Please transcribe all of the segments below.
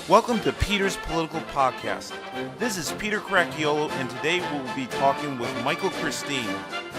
Welcome to Peter's Political Podcast. This is Peter Cracchiolo, and today we'll be talking with Michael Christine,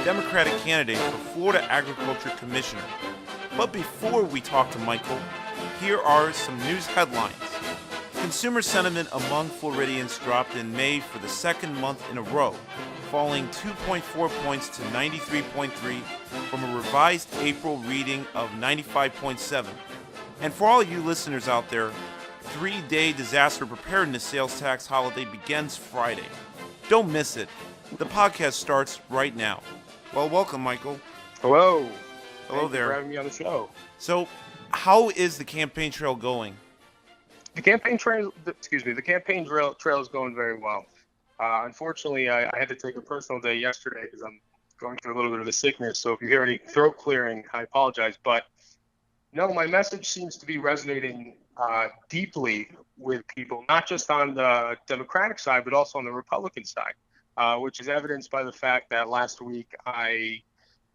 Democratic candidate for Florida Agriculture Commissioner. But before we talk to Michael, here are some news headlines. Consumer sentiment among Floridians dropped in May for the second month in a row, falling 2.4 points to 93.3 from a revised April reading of 95.7. And for all you listeners out there, 3-day disaster preparedness sales tax holiday begins Friday. Don't miss it. The podcast starts right now. Well, welcome, Michael. Hello. Hello Thank there. you for having me on the show. So, how is the campaign trail going? The campaign trail is going very well. Unfortunately, I had to take a personal day yesterday because I'm going through a little bit of a sickness. So if you hear any throat clearing, I apologize. But no, my message seems to be resonating deeply with people, not just on the Democratic side, but also on the Republican side, which is evidenced by the fact that last week I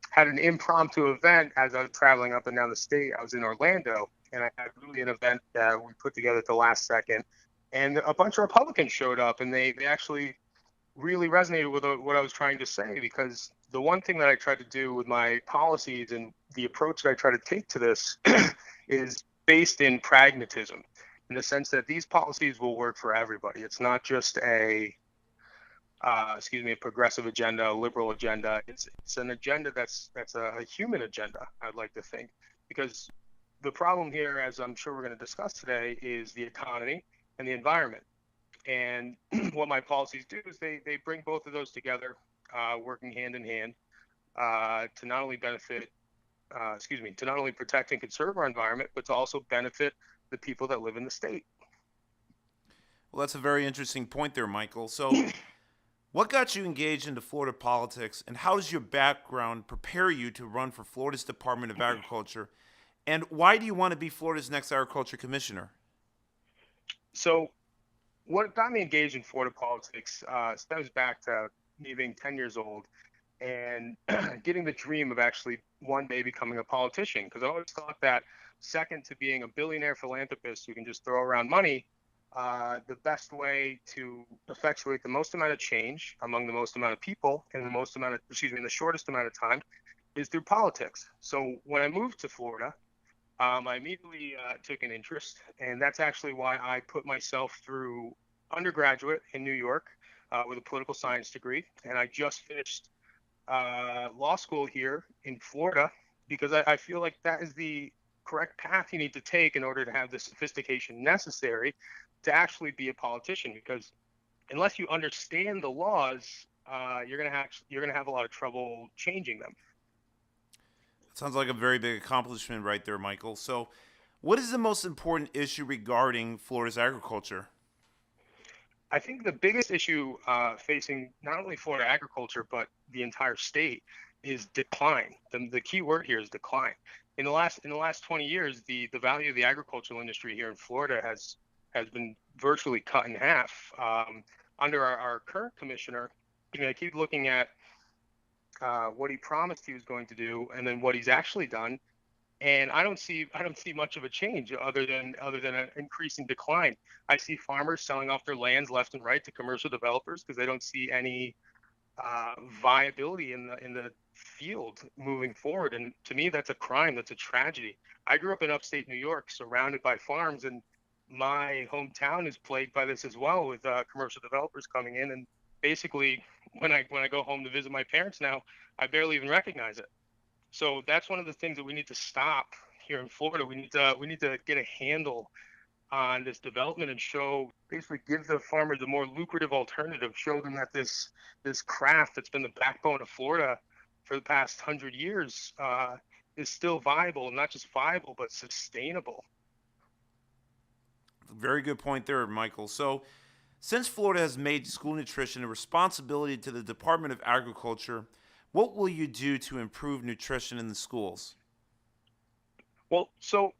had an impromptu event as I was traveling up and down the state. I was in Orlando, and I had really an event that we put together at the last second. And a bunch of Republicans showed up, and they actually really resonated with what I was trying to say, because the one thing that I try to do with my policies and the approach that I try to take to this is based in pragmatism, in the sense that these policies will work for everybody. It's not just a progressive agenda, a liberal agenda. It's an agenda that's a human agenda, I'd like to think, because the problem here, as I'm sure we're going to discuss today, is the economy and the environment. And what my policies do is they bring both of those together, working hand in hand, to not only protect and conserve our environment, but to also benefit the people that live in the state. Well, that's a very interesting point there, Michael. So, what got you engaged into Florida politics, and how does your background prepare you to run for Florida's Department of Agriculture? And why do you want to be Florida's next agriculture commissioner? So, what got me engaged in Florida politics stems back to me being 10 years old and getting the dream of actually one day becoming a politician. Because I always thought that second to being a billionaire philanthropist who can just throw around money, the best way to effectuate the most amount of change among the most amount of people in the shortest amount of time is through politics. So when I moved to Florida, I immediately took an interest, and that's actually why I put myself through undergraduate in New York with a political science degree, and I just finished law school here in Florida, because I feel like that is the correct path you need to take in order to have the sophistication necessary to actually be a politician. Because unless you understand the laws, you're gonna have a lot of trouble changing them. Sounds like a very big accomplishment right there, Michael. So, what is the most important issue regarding Florida's agriculture? I think the biggest issue facing not only Florida agriculture but the entire state is decline. The key word here is decline. In the last 20 years, the value of the agricultural industry here in Florida has been virtually cut in half. Under our current commissioner, I keep looking at what he promised he was going to do, and then what he's actually done. And I don't see much of a change other than an increasing decline. I see farmers selling off their lands left and right to commercial developers because they don't see any viability in the field moving forward. And to me, that's a crime. That's a tragedy. I grew up in upstate New York, surrounded by farms, and my hometown is plagued by this as well, with commercial developers coming in. And basically, when I go home to visit my parents now, I barely even recognize it. So that's one of the things that we need to stop here in Florida. We need to get a handle on this development and basically give the farmers a more lucrative alternative. Show them that this craft that's been the backbone of Florida for the past 100 years is still viable, and not just viable, but sustainable. Very good point there, Michael. So, since Florida has made school nutrition a responsibility to the Department of Agriculture, what will you do to improve nutrition in the schools? Well, so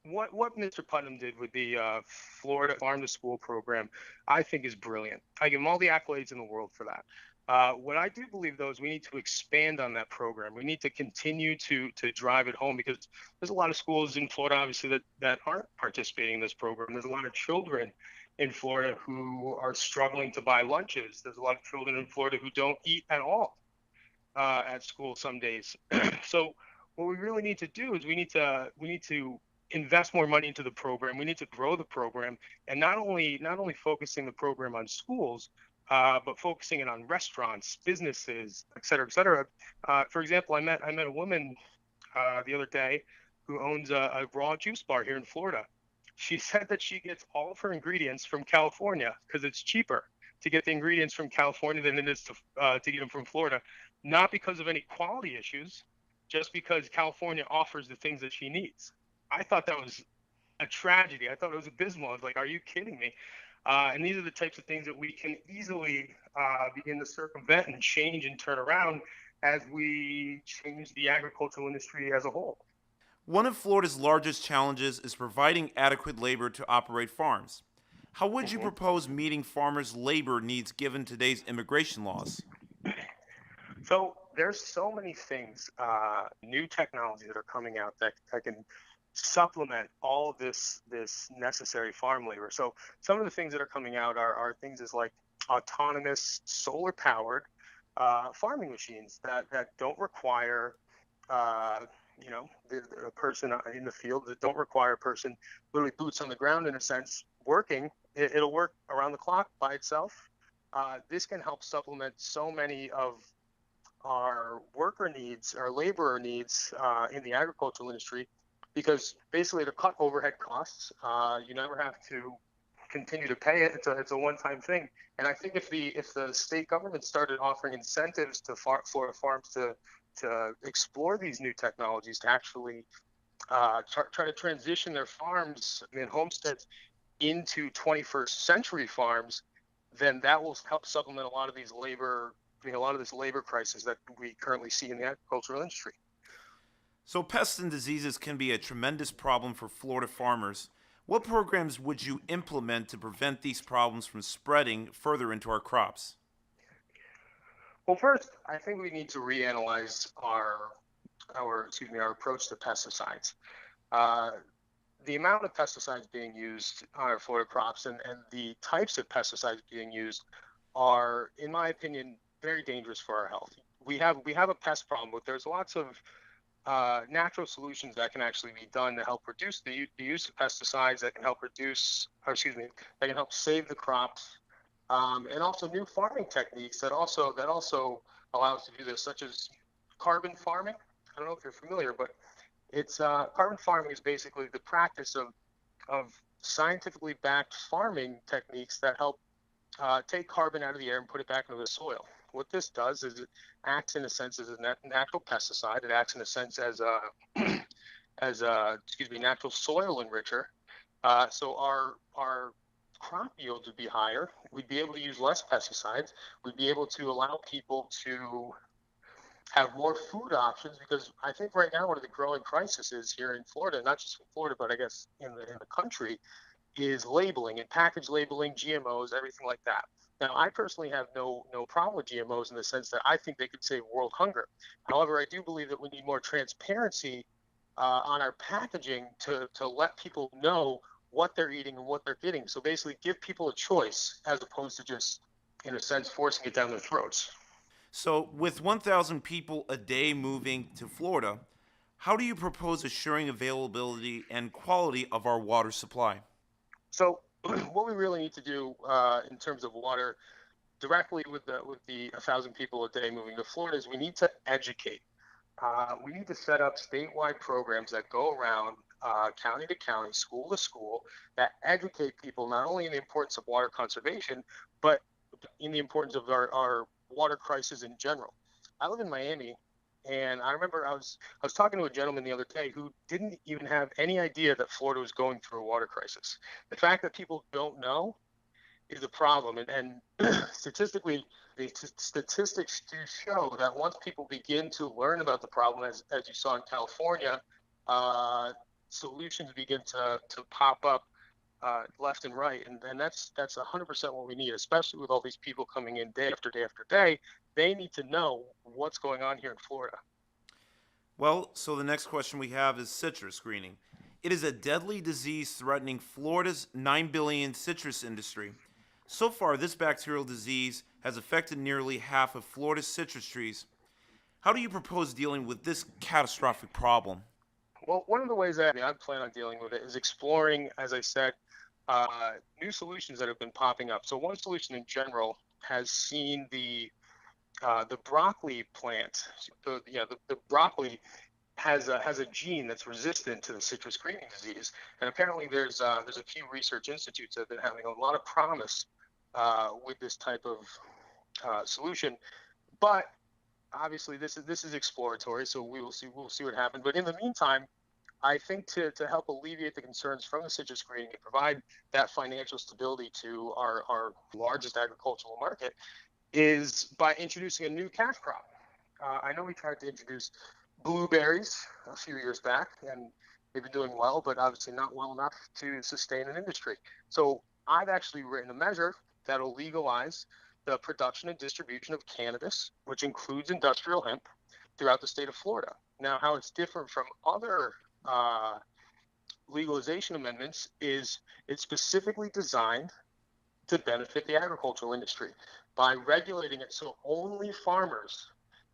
what Mr. Putnam did with the Florida Farm to School program, I think is brilliant. I give him all the accolades in the world for that. What I do believe, though, is we need to expand on that program. We need to continue to drive it home because there's a lot of schools in Florida, obviously, that aren't participating in this program. There's a lot of children in Florida who are struggling to buy lunches. There's a lot of children in Florida who don't eat at all at school some days. So what we really need to do is we need to invest more money into the program. We need to grow the program, and not only focusing the program on schools, but focusing it on restaurants, businesses, et cetera, et cetera. For example, I met a woman the other day who owns a raw juice bar here in Florida. She said that she gets all of her ingredients from California because it's cheaper to get the ingredients from California than it is to get them from Florida, not because of any quality issues, just because California offers the things that she needs. I thought that was a tragedy. I thought it was abysmal. I was like, are you kidding me? And these are the types of things that we can easily begin to circumvent and change and turn around as we change the agricultural industry as a whole. One of Florida's largest challenges is providing adequate labor to operate farms. How would you Mhm. propose meeting farmers' labor needs given today's immigration laws? So there's so many things, new technology that are coming out that can supplement all of this necessary farm labor. So some of the things that are coming out are things as like autonomous solar powered farming machines that don't require uh, a person in the field, that don't require a person literally boots on the ground in a sense working. It'll work around the clock by itself. This can help supplement so many of our worker needs, our laborer needs in the agricultural industry, because basically to cut overhead costs, you never have to continue to pay it. It's a one-time thing. And I think if the state government started offering incentives to Florida farms to explore these new technologies, to actually try to transition their farms and homesteads into 21st century farms, then that will help supplement a lot of these labor, a lot of this labor crisis that we currently see in the agricultural industry. So, pests and diseases can be a tremendous problem for Florida farmers. What programs would you implement to prevent these problems from spreading further into our crops? Well, first, I think we need to reanalyze our approach to pesticides. Uh, the amount of pesticides being used on our Florida crops and the types of pesticides being used are, in my opinion, very dangerous for our health. We have a pest problem, but there's lots of natural solutions that can actually be done to help reduce the use of pesticides, that can help reduce, or excuse me, that can help save the crops, and also new farming techniques that also allow us to do this, such as carbon farming. I don't know if you're familiar, but it's carbon farming is basically the practice of scientifically backed farming techniques that help take carbon out of the air and put it back into the soil. What this does is it acts in a sense as a natural pesticide. It acts in a sense as a natural soil enricher. So our crop yields would be higher. We'd be able to use less pesticides. We'd be able to allow people to have more food options, because I think right now one of the growing crises here in Florida, not just in Florida, but I guess in the country, is labeling and package labeling, GMOs, everything like that. Now, I personally have no problem with GMOs in the sense that I think they could save world hunger. However, I do believe that we need more transparency on our packaging to let people know what they're eating and what they're getting. So basically, give people a choice as opposed to just, in a sense, forcing it down their throats. So, with 1,000 people a day moving to Florida, how do you propose assuring availability and quality of our water supply? So, what we really need to do in terms of water, directly with the 1,000 people a day moving to Florida, is we need to educate. We need to set up statewide programs that go around county to county, school to school, that educate people not only in the importance of water conservation, but in the importance of our water crisis in general. I live in Miami, and I remember I was talking to a gentleman the other day who didn't even have any idea that Florida was going through a water crisis. The fact that people don't know is a problem. And statistically, the statistics do show that once people begin to learn about the problem, as you saw in California, uh, solutions begin to pop up left and right, and that's 100% what we need, especially with all these people coming in day after day after day. They need to know what's going on here in Florida. Well, so the next question we have is citrus greening. It is a deadly disease threatening Florida's 9 billion citrus industry. So far, this bacterial disease has affected nearly half of Florida's citrus trees. How do you propose dealing with this catastrophic problem? Well, one of the ways that I plan on dealing with it is exploring, as I said, new solutions that have been popping up. So one solution in general has seen the broccoli plant. The broccoli has a gene that's resistant to the citrus greening disease, and apparently there's a few research institutes that have been having a lot of promise with this type of solution. But obviously, this is exploratory, so we'll see what happens. But in the meantime, I think to help alleviate the concerns from the citrus greening and provide that financial stability to our largest agricultural market is by introducing a new cash crop. I know we tried to introduce blueberries a few years back, and they've been doing well, but obviously not well enough to sustain an industry. So I've actually written a measure that'll legalize the production and distribution of cannabis, which includes industrial hemp, throughout the state of Florida. Now, how it's different from other uh, legalization amendments is it's specifically designed to benefit the agricultural industry by regulating it so only farmers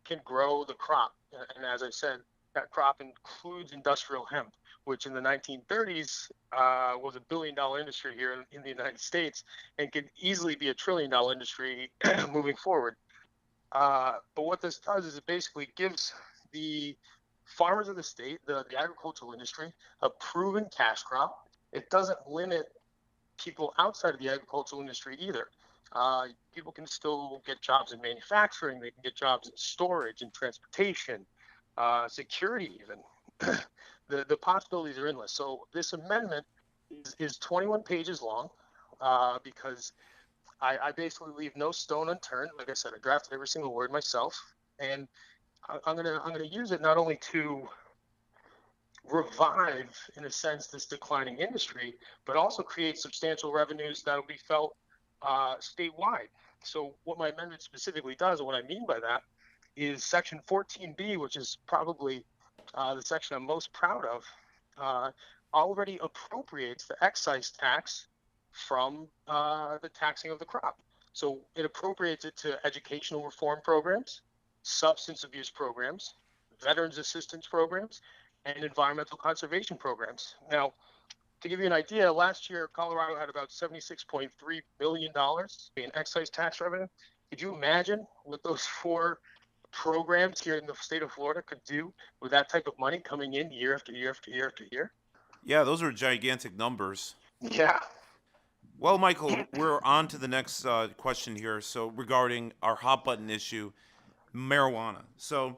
can grow the crop. And as I said, that crop includes industrial hemp, which in the 1930s was $1 billion industry here in the United States and could easily be $1 trillion industry moving forward. But what this does is it basically gives the farmers of the state, the agricultural industry, a proven cash crop. It doesn't limit people outside of the agricultural industry either. People can still get jobs in manufacturing. They can get jobs in storage and transportation, security even. The possibilities are endless. So this amendment is 21 pages long because I basically leave no stone unturned. Like I said, I drafted every single word myself, and I'm gonna use it not only to revive, in a sense, this declining industry, but also create substantial revenues that will be felt statewide. So, what my amendment specifically does, and what I mean by that, is Section 14B, which is probably the section I'm most proud of, uh, already appropriates the excise tax from the taxing of the crop. So, it appropriates it to educational reform programs, substance abuse programs, veterans assistance programs, and environmental conservation programs. Now, to give you an idea, last year Colorado had about $76.3 billion in excise tax revenue. Could you imagine what those four programs here in the state of Florida could do with that type of money coming in year after year after year after year? Yeah, those are gigantic numbers. Yeah. Well, Michael, we're on to the next question here. So, regarding our hot button issue, marijuana. So,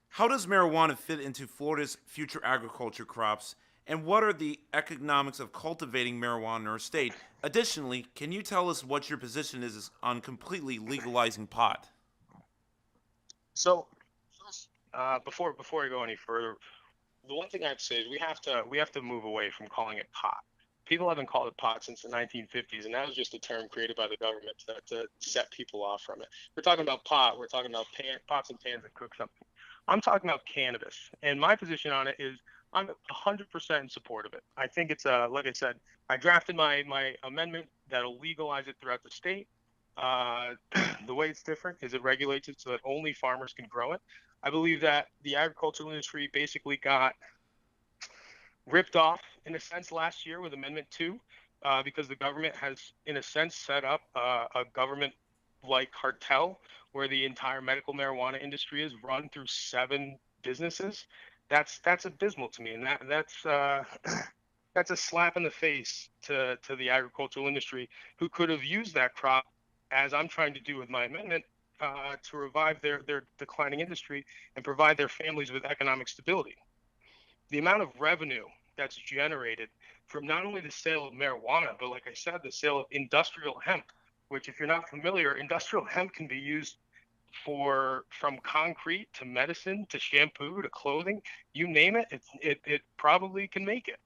how does marijuana fit into Florida's future agriculture crops, and what are the economics of cultivating marijuana in our state? Additionally, can you tell us what your position is on completely legalizing pot? So before I go any further, the one thing I'd say is we have to move away from calling it pot. People haven't called it pot since the 1950s, and that was just a term created by the government to set people off from it. We're talking about pot. We're talking about pots and pans that cook something. I'm talking about cannabis, and my position on it is I'm 100% in support of it. I think it's like I said, I drafted my amendment that'll legalize it throughout the state. Uh, the way it's different is it regulates it so that only farmers can grow it. I believe that the agricultural industry basically got ripped off in a sense last year with Amendment 2 because the government has, in a sense, set up a government like cartel where the entire medical marijuana industry is run through seven businesses. That's abysmal to me, and that's that's a slap in the face to the agricultural industry who could have used that crop, as I'm trying to do with my amendment, to revive their declining industry and provide their families with economic stability. The amount of revenue that's generated from not only the sale of marijuana, but like I said, the sale of industrial hemp, which, if you're not familiar, industrial hemp can be used for from concrete to medicine to shampoo to clothing, you name it, it probably can make it.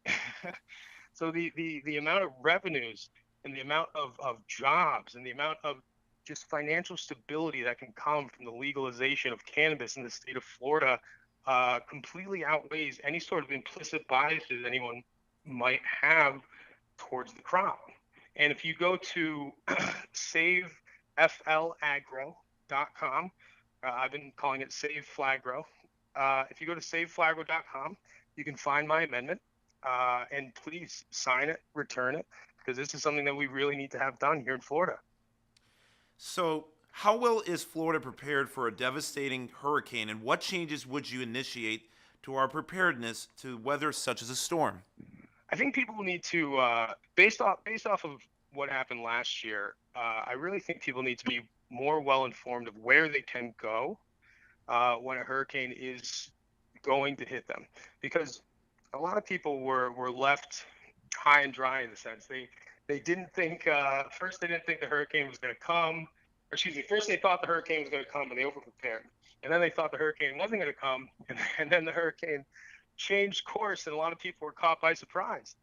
So the amount of revenues and the amount of jobs and the amount of just financial stability that can come from the legalization of cannabis in the state of Florida completely outweighs any sort of implicit biases anyone might have towards the crop. And if you go to saveflagro.com, I've been calling it Save Flagro. If you go to saveflagro.com, you can find my amendment, and please sign it, return it, because this is something that we really need to have done here in Florida. So, how well is Florida prepared for a devastating hurricane, and what changes would you initiate to our preparedness to weather such as a storm? I think people need to, based off of what happened last year, I really think people need to be more well informed of where they can go when a hurricane is going to hit them, because a lot of people were left high and dry in the sense they didn't think first they didn't think the hurricane was going to come. Or excuse me, first they thought the hurricane was going to come and they overprepared, and then they thought the hurricane wasn't going to come, and then the hurricane changed course, and a lot of people were caught by surprise.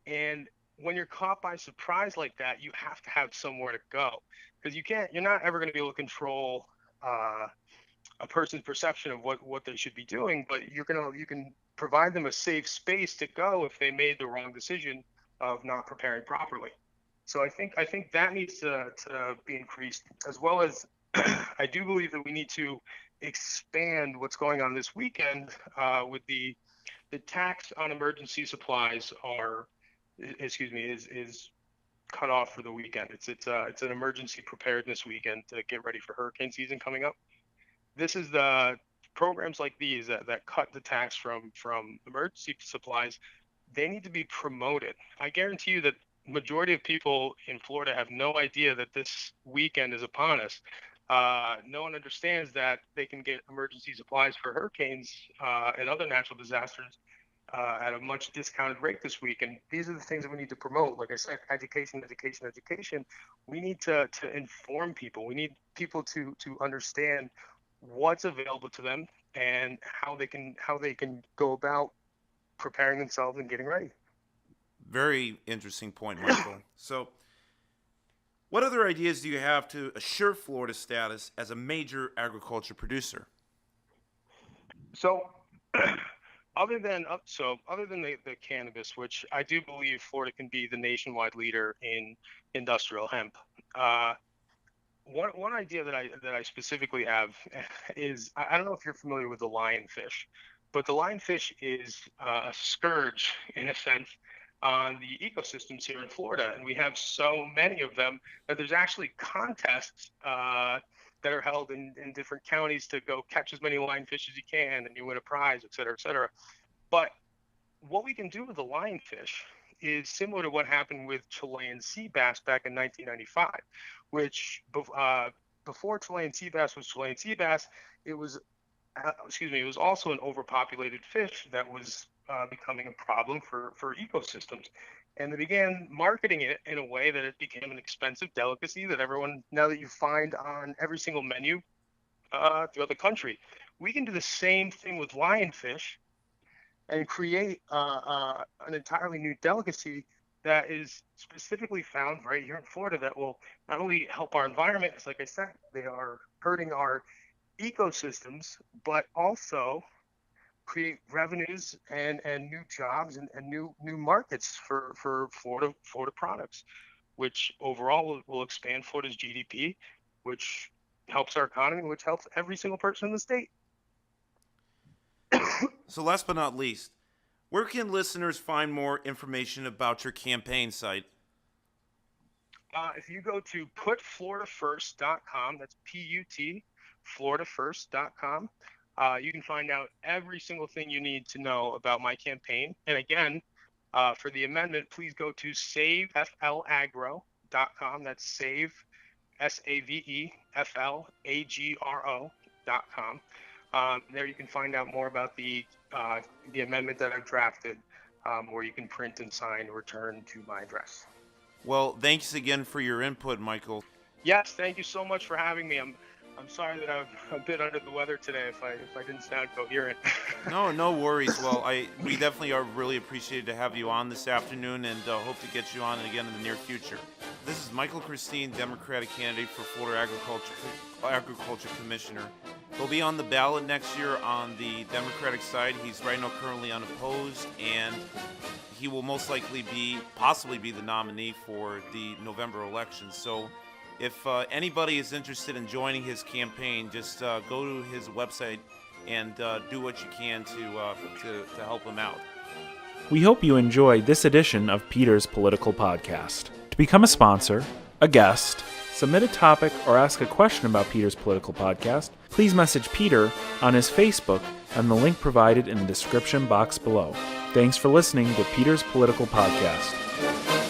And when you're caught by surprise like that, you have to have somewhere to go, because you're not ever going to be able to control a person's perception of what they should be doing, but you can provide them a safe space to go if they made the wrong decision of not preparing properly. So I think that needs to be increased, as well as I do believe that we need to expand what's going on this weekend with the tax on emergency supplies is cut off for the weekend. It's an emergency preparedness weekend to get ready for hurricane season coming up. This is the programs like these that cut the tax from emergency supplies. They need to be promoted. I guarantee you that majority of people in Florida have no idea that this weekend is upon us. No one understands that they can get emergency supplies for hurricanes and other natural disasters at a much discounted rate this week. And these are the things that we need to promote. Like I said, education, education, education. We need to inform people. We need people to understand what's available to them and how they can go about preparing themselves and getting ready. Very interesting point, Michael. So, what other ideas do you have to assure Florida's status as a major agriculture producer? So other than the cannabis, which I do believe Florida can be the nationwide leader in industrial hemp, one idea that I specifically have is I don't know if you're familiar with the lionfish, but the lionfish is a scourge in a sense on the ecosystems here in Florida, and we have so many of them that there's actually contests that are held in different counties to go catch as many lionfish as you can, and you win a prize, et cetera, et cetera. But what we can do with the lionfish is similar to what happened with Chilean sea bass back in 1995, which before Chilean sea bass was Chilean sea bass, it was it was also an overpopulated fish that was becoming a problem for ecosystems. And they began marketing it in a way that it became an expensive delicacy that everyone, now that you find on every single menu throughout the country. We can do the same thing with lionfish and create an entirely new delicacy that is specifically found right here in Florida that will not only help our environment, because like I said, they are hurting our ecosystems, but also create revenues and new jobs and new markets for Florida products, which overall will expand Florida's GDP, which helps our economy, which helps every single person in the state. So, last but not least, where can listeners find more information about your campaign site? If you go to putfloridafirst.com, that's PUT, floridafirst.com, you can find out every single thing you need to know about my campaign. And again, for the amendment, please go to saveflagro.com. That's save, SAVEFLAGRO.com. There you can find out more about the amendment that I've drafted, where you can print and sign and return to my address. Well, thanks again for your input, Michael. Yes, thank you so much for having me. I'm sorry that I'm a bit under the weather today if I didn't sound coherent. No worries. Well, we definitely are really appreciated to have you on this afternoon, and hope to get you on again in the near future. This is Michael Christine, Democratic candidate for Florida Agriculture Commissioner. He'll be on the ballot next year on the Democratic side. He's right now currently unopposed, and he will most likely possibly be the nominee for the November election. So if anybody is interested in joining his campaign, just go to his website and do what you can to help him out. We hope you enjoyed this edition of Peter's Political Podcast. To become a sponsor, a guest, submit a topic, or ask a question about Peter's Political Podcast, please message Peter on his Facebook and the link provided in the description box below. Thanks for listening to Peter's Political Podcast.